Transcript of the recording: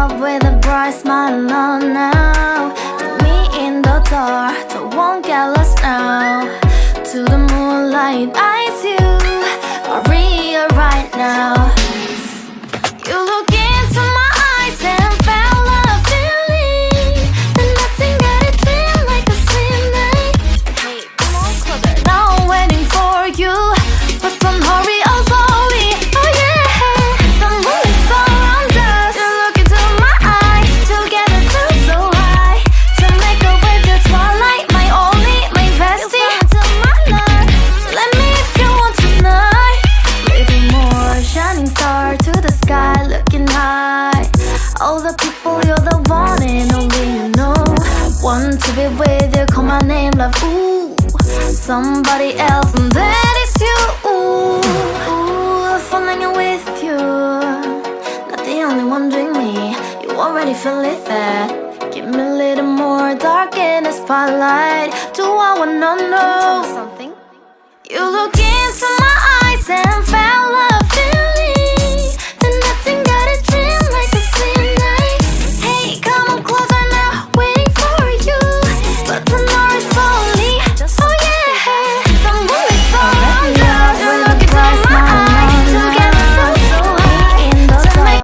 up with a bright smile on now. Put me in the dark, so won't get lost now. To the moonlight, eyes you, Maria right now. You look into my eyes and felt a feeling that nothing got it feel like a slim night. Hey, come on closer. Now I'm waiting for you, but don't hurry, oh slowly. Oh yeah, the moon is around us. You look into my eyes, together feel so high. To make a way the twilight, my only, my bestie. You come into my life, let me if you want tonight. Little more shining star to the sky, looking high. All the people, you're the one and only you know. Want to be with you, call my name, love, ooh. Somebody else, and that is you, ooh. Falling in with you, not the only one doing me. You already feel it there. Give me a little more dark in the spotlight. Do I wanna know something? You look into my eyes and